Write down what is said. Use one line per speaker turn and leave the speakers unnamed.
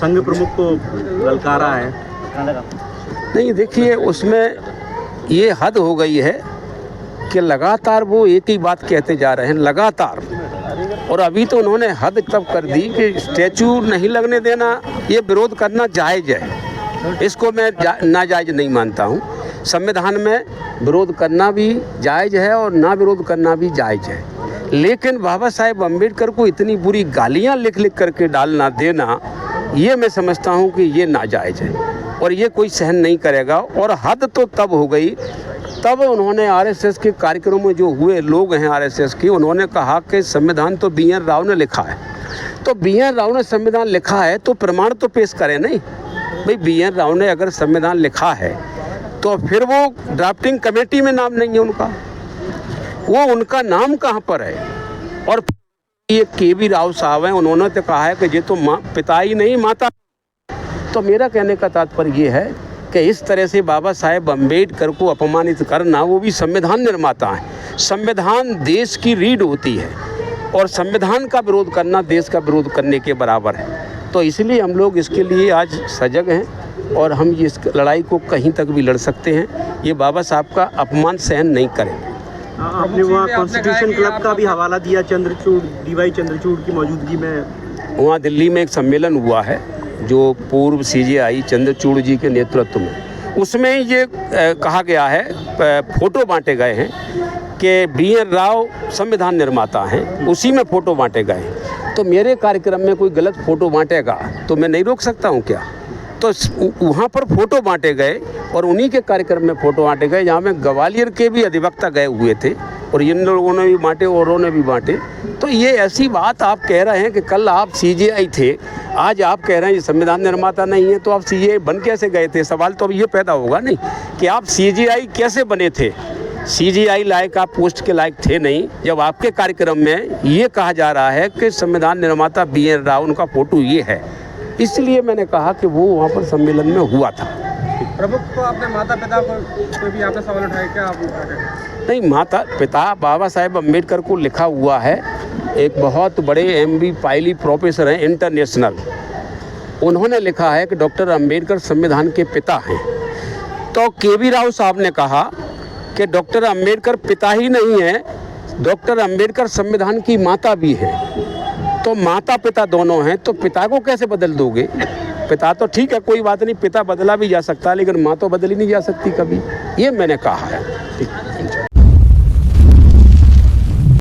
संघ प्रमुख को ललकारा है।
नहीं देखिए, उसमें ये हद हो गई है कि लगातार वो एक ही बात कहते जा रहे हैं लगातार। और अभी तो उन्होंने हद तब कर दी कि स्टैचू नहीं लगने देना, ये विरोध करना जायज़ है। इसको मैं नाजायज़ नहीं मानता हूँ। संविधान में विरोध करना भी जायज़ है और ना विरोध करना भी जायज़ है, लेकिन बाबा साहेब अम्बेडकर को इतनी बुरी गालियाँ लिख लिख करके डालना देना, ये मैं समझता हूँ कि ये नाजायज़ है और ये कोई सहन नहीं करेगा। और हद तो तब हो गई, तब उन्होंने आरएसएस के कार्यक्रम में जो हुए लोग हैं आरएसएस के, उन्होंने कहा कि संविधान तो बी एन राव ने लिखा है। तो बी एन राव ने संविधान लिखा है तो प्रमाण तो पेश करें। नहीं भाई, बी एन राव ने अगर संविधान लिखा है तो फिर वो ड्राफ्टिंग कमेटी में नाम नहीं है उनका, वो उनका नाम कहाँ पर है। और ये के.वी. राव साहब हैं, उन्होंने तो कहा है कि ये तो पिता ही नहीं माता। तो मेरा कहने का तात्पर्य ये है कि इस तरह से बाबा साहेब अम्बेडकर को अपमानित करना, वो भी संविधान निर्माता हैं। संविधान देश की रीढ़ होती है और संविधान का विरोध करना देश का विरोध करने के बराबर है। तो इसलिए हम लोग इसके लिए आज सजग हैं और हम ये इस लड़ाई को कहीं तक भी लड़ सकते हैं। ये बाबा साहब का अपमान सहन नहीं करेंगे।
आपने वहाँ कॉन्स्टिट्यूशन क्लब का भी हवाला दिया, चंद्रचूड़ डी.वाई. चंद्रचूड़ की मौजूदगी में।
वहाँ दिल्ली में एक सम्मेलन हुआ है जो पूर्व सीजेआई चंद्रचूड़ जी के नेतृत्व में, उसमें ये कहा गया है, फ़ोटो बांटे गए हैं कि बी एन राव संविधान निर्माता हैं, उसी में फ़ोटो बांटे गए। तो मेरे कार्यक्रम में कोई गलत फ़ोटो बांटेगा तो मैं नहीं रोक सकता हूँ क्या? तो वहाँ पर फ़ोटो बांटे गए और उन्हीं के कार्यक्रम में फ़ोटो बांटे गए, जहाँ में ग्वालियर के भी अधिवक्ता गए हुए थे और इन लोगों ने भी बांटे और उन्होंने भी बांटे। तो ये ऐसी बात आप कह रहे हैं कि कल आप सीजेआई थे, आज आप कह रहे हैं ये संविधान निर्माता नहीं है, तो आप सीजेआई बन कैसे गए थे? सवाल तो अब ये पैदा होगा नहीं कि आप सीजेआई कैसे बने थे। सीजेआई लायक आप पोस्ट के लायक थे नहीं, जब आपके कार्यक्रम में ये कहा जा रहा है कि संविधान निर्माता बी एन राव, उनका फ़ोटो ये है। इसलिए मैंने कहा कि वो वहाँ पर सम्मेलन में हुआ था।
प्रमुख को आपने माता पिता को भी आपने सवाल उठाया क्या? आप
नहीं, माता पिता बाबा साहेब अम्बेडकर को लिखा हुआ है, एक बहुत बड़े एमबी पायली प्रोफेसर हैं इंटरनेशनल, उन्होंने लिखा है कि डॉक्टर अम्बेडकर संविधान के पिता हैं। तो के.वी. राव साहब ने कहा कि डॉक्टर अम्बेडकर पिता ही नहीं है, डॉक्टर अम्बेडकर संविधान की माता भी है। तो माता पिता दोनों हैं, तो पिता को कैसे बदल दोगे? पिता तो ठीक है, कोई बात नहीं, पिता बदला भी जा सकता है, लेकिन माँ तो बदली नहीं जा सकती कभी। ये मैंने कहा है।